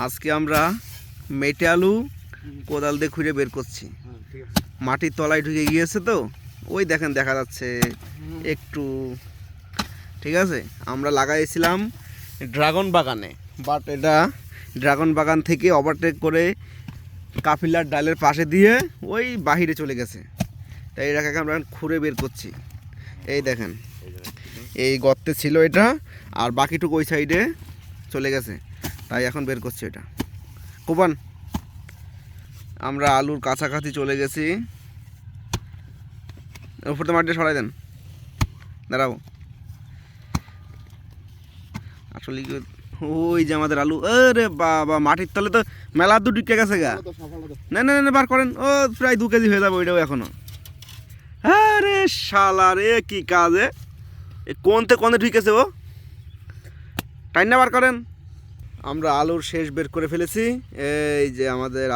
আজকে আমরা মেটে আলু কোদাল দিয়ে খুঁড়ে বের করছি। মাটির তলায় ঢুকে গিয়েছে তো ওই দেখেন দেখা যাচ্ছে একটু। ঠিক আছে, আমরা লাগাইছিলাম ড্রাগন বাগানে, বাট এটা ড্রাগন বাগান থেকে ওভারটেক করে কাফিলার ডালের পাশে দিয়ে ওই বাহিরে চলে গেছে। তাই এটাকে আমরা খুঁড়ে বের করছি। এই দেখেন এই গর্তে ছিল এটা, আর বাকিটুকু ওই সাইডে চলে গেছে, তাই এখন বের করছি এটা। কোপান, আমরা আলুর কাছাকাছি চলে গেছি। উপরতে মাটিটা সরাই দেন, দাঁড়াও। আসলে ওই যে আমাদের আলু, আরে বাবা মাটির তলে তো মেলা দূর ঢুকে গেছে গা। না না না বার করেন, ও প্রায় 2 কেজি হয়ে যাবে ওইটাও এখনো। আরে শালা রে কি কাজে কোনতে কোনে ঢুকেছে ও, টাইনা বার করেন। আমরা আলুর শেষ বের করে ফেলেছি। এই যে আমাদের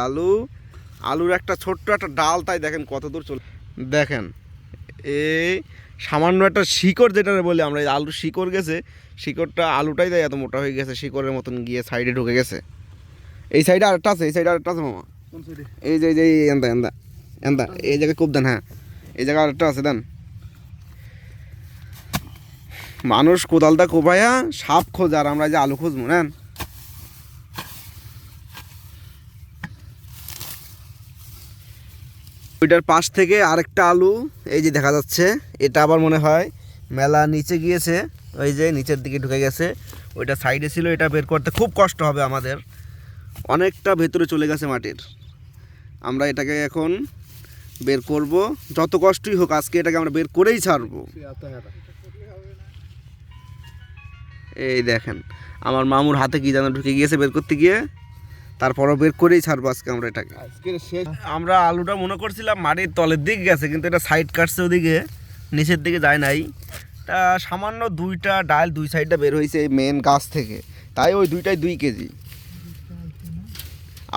আলুর একটা ছোট্ট একটা ডাল, তাই দেখেন কত দূর চলে। দেখেন এই সামান্য একটা শিকড় যেটা বলি আমরা, এই আলুর শিকড় গেছে, শিকড়টা আলুটাই তাই এত মোটা হয়ে গেছে, শিকড়ের মতন গিয়ে সাইডে ঢুকে গেছে। এই সাইডে আরেকটা আছে, এই সাইডে আরেকটা আছে মামা। এই যে এন্দা এন্দা এন্দা এই জায়গায় খুব দেন, হ্যাঁ এই জায়গায় আরেকটা আছে দেন। মানুষ কোদালটা কোপায়া সাপ খোঁজে, আর আমরা যে আলু খুঁজবো নেন। ওইটার পাশ থেকে আরেকটা আলু এই যে দেখা যাচ্ছে, এটা আবার মনে হয় মেলা নিচে গিয়েছে, ওই যে নিচের দিকে ঢুকে গেছে। ওইটা সাইডে ছিল, এটা বের করতে খুব কষ্ট হবে আমাদের, অনেকটা ভেতরে চলে গেছে মাটির। আমরা এটাকে এখন বের করব, যত কষ্টই হোক আজকে এটাকে আমরা বের করেই ছাড়বো। এই দেখেন আমার মামুর হাতে কি যেন ঢুকে গিয়েছে বের করতে গিয়ে, তারপরও বের করেই ছাড়বো আজকে আমরা এটাকে। আমরা আলুটা মনে করছিলাম মাটির তলের দিকে গেছে, কিন্তু এটা সাইড কাটছে ওদিকে, নিচের দিকে যায় নাই। তা সামান্য 2টা ডাল 2 সাইডটা বের হয়েছে এই মেন গাছ থেকে, তাই ওই 2টাই 2 কেজি।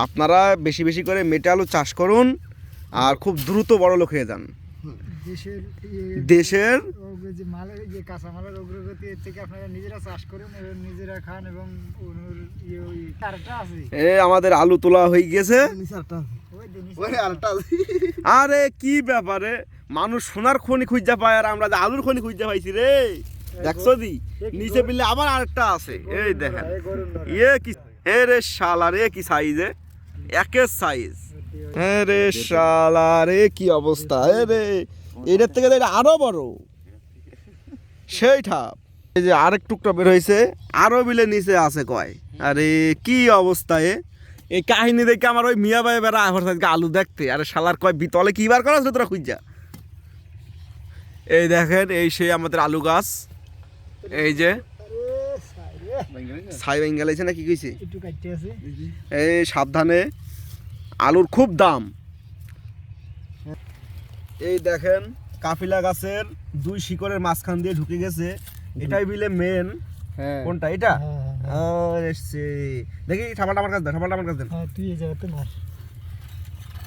আপনারা বেশি বেশি করে মেটে আলু চাষ করুন আর খুব দ্রুত বড় লোক হয়ে যান। দেশের কাঁচামালের অগ্রগতি থেকে আপনারা নিজেরা চাষ করুন এবং নিজেরা খান। এবং আমাদের আলু তোলা হয়ে গেছে। আরে কি ব্যাপারে, মানুষ সোনার খনি খুঁজা পায় আর আমরা আলুর খনি খুঁজা পাইছি রে। দেখছো দি নিচে বিলে আবার আরেকটা আছে, এই দেখেন ইয়ে কি, এ রে শালা রে কি সাইজে, একের সাইজ। হ্যাঁ রে শালা রে কি অবস্থা, এ রে এটার থেকে এটা আরো বড় সেই ঠাপ। এই যে আরেক টুকটা বের হয়েছে, আরো বিলে নিচে আছে কয়। আরে কি অবস্থা, এই কাহিনী দেখে আমার ওই মিয়া ভাই বেড়া আলু দেখতে, আরে শালার কয় বিতলে কি বার করা তোরা খুঁজা। এই দেখেন এই সেই আমাদের আলু গাছ, এই যে ছাই বেঙ্গালাইছে না কি কইছে, এই সাবধানে, আলুর খুব দাম। এই দেখেন কাফিলা গাছের 2 শিকড়ের মাঝখান দিয়ে ঢুকে গেছে, এটাই বিলে মেন। কোনটা এটা, দেখি সাবালটা আমার কাছে দেন, সাবালটা আমার কাছে দেন। তুই এই জায়গাতে মার,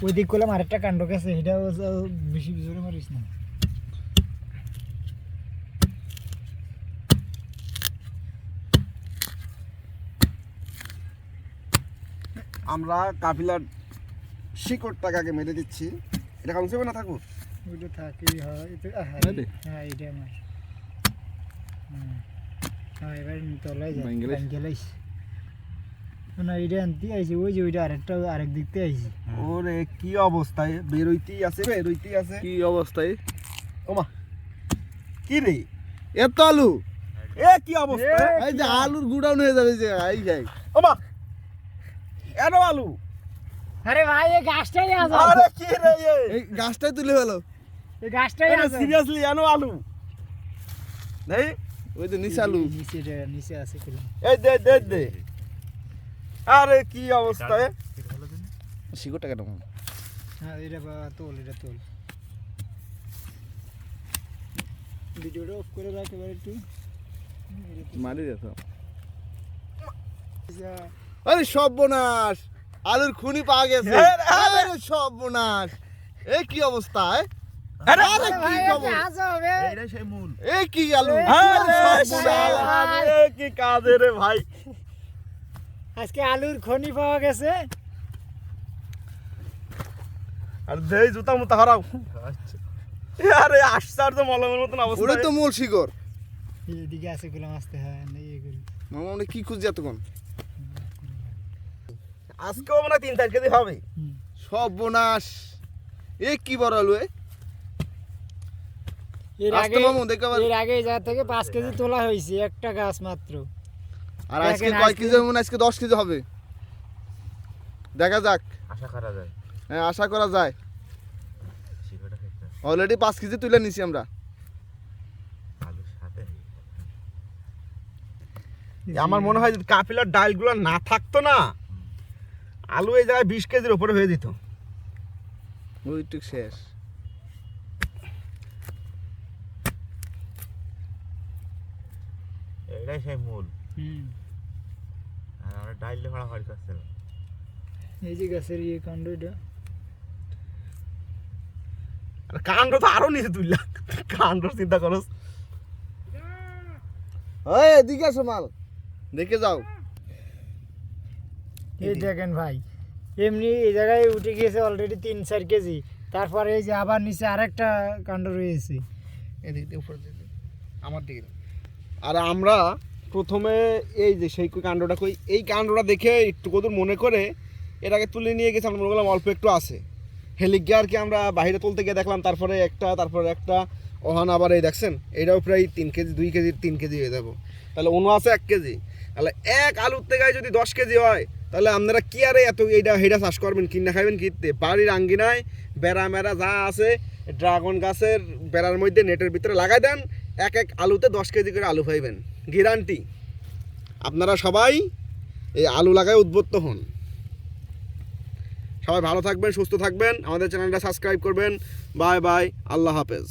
ওই দিক করলাম আরেকটা কাণ্ড গেছে, এটা বেশি জোরে মারিস না। আমরা কাফিলার শিকড়টাকে আগে মেরে দিচ্ছি, এটা কামছে না থাকুক, ওইটা থাকি। হ্যাঁ এটা আমার, হ্যাঁ এবার তলায় যায় না, এটা আনতে আইছি, ওই যে ওইটা আরেকটা আরেক দিকতে আইছি। ওরে কি অবস্থায় বেরোইতেই আছে কি অবস্থায়, ওমা কি রে এত আলু, এ কি অবস্থা, এই যে আলুর গুড়াউন হয়ে যাবে যে আই যাই। ওমা এত আলু, আরে ভাই এই গাছটাই আছে। আরে কি রে এই গাছটাই তুলে ফেলো, এই গাছটাই আছে সিরিয়াসলি এত আলু নেই, ওই যে নিচে আলু নিচে আছে কি, এই দে আরে কি অবস্থা, শিকড়টা কেন। হ্যাঁ এটা তোল, এটা তোল, ভিডিওটা অফ করে রাখ এবার একটু মারি দেখো। আরে সর্বনাশ, আলুর খুনি পাওয়া গেছে। আরে সর্বনাশ, এ কি অবস্থা, আরে কি খবর, এইটা সেই মূল, এ কি আলু, আরে সর্বনাশ, এ কি কাজ রে ভাই। আজকে আলুর খনি পাওয়া গেছে। আর দেই জুতা মুতা হারাও। আরে আশ্চর্য মলমের মতন অবস্থা। ওটা তো মূল শিকড়। এদিকে আছে গুলো আসতে হয় না এগুলো। মামা মানে কি খুঁজছি এতক্ষণ? আজকেও মনে হয় 3-4 কেজি হবে। সব বোনাস। এ কি বড় আলু এ? এর আস্তে আগে মামু দেখে আবার। এর আগে এই জায়গা থেকে 5 কেজি তোলা হয়েছে একটা গাছ মাত্র। আর আজকে দেখেন, কয় আজকে- কেজি হবে? মনে হয় আজকে 10 কেজি হবে। দেখা যাক। আশা করা যায় হ্যাঁ আশা করা যায়। শিকড়টা খেতে অলরেডি 5 কেজি তুলে নিছি আমরা। আলুর সাথে আমার মনে হয় যদি কাপিলার ডালগুলো না থাকতো না, আলু এই জায়গায় 20 কেজির উপরে হয়ে যেত। ওইটুক শেষ। এটাই সেই মূল। হুম আর আমরা ডাইলে ভাড়া হওয়ার কাছে এই যে গাছের কাণ্ডটা আর কাণ্ড তো আরো নিচে তুললা, কাণ্ড চিন্তা করো। ওই এদিকে আসো মাল। দেখে যাও। এই দেখেন ভাই, এমনি এই জায়গায় উঠে গিয়েছে অলরেডি 3-4 কেজি। তারপরে এই যে আবার নিচে আরেকটা কাণ্ড রয়েছে। এদিক দিয়ে উপরে দিকে আমার দিকে। আর আমরা প্রথমে এই যে সেই কাণ্ডটা কই, এই কাণ্ডটা দেখে একটু কদূর মনে করে এটাকে তুলে নিয়ে গেছি। আমরা মনে করলাম অল্প একটু আছে, হেলিকে আর কি আমরা বাইরে তুলতে গিয়ে দেখলাম তারপরে একটা ওহান আবার এই দেখছেন এটাও প্রায় 3 কেজি 2 কেজি 3 কেজি হয়ে যাবো। তাহলে অন্য আছে 1 কেজি। তাহলে এক আলুর থেকে যদি 10 কেজি হয় তাহলে আপনারা কি আর এত হেটা চাষ করবেন, কিনা খাবেন কিনতে? বাড়ির আঙ্গিনায় বেড়া মেরা যা আছে ড্রাগন গাছের বেড়ার মধ্যে নেটের ভিতরে লাগাই দেন, এক আলুতে 10 কেজি করে আলু পাইবেন গ্যারান্টি। আপনারা সবাই এই আলু লাগায় উদ্বুদ্ধ হন। সবাই ভালো থাকবেন, সুস্থ থাকবেন, আমাদের চ্যানেলটা সাবস্ক্রাইব করবেন। বাই বাই, আল্লাহ হাফেজ।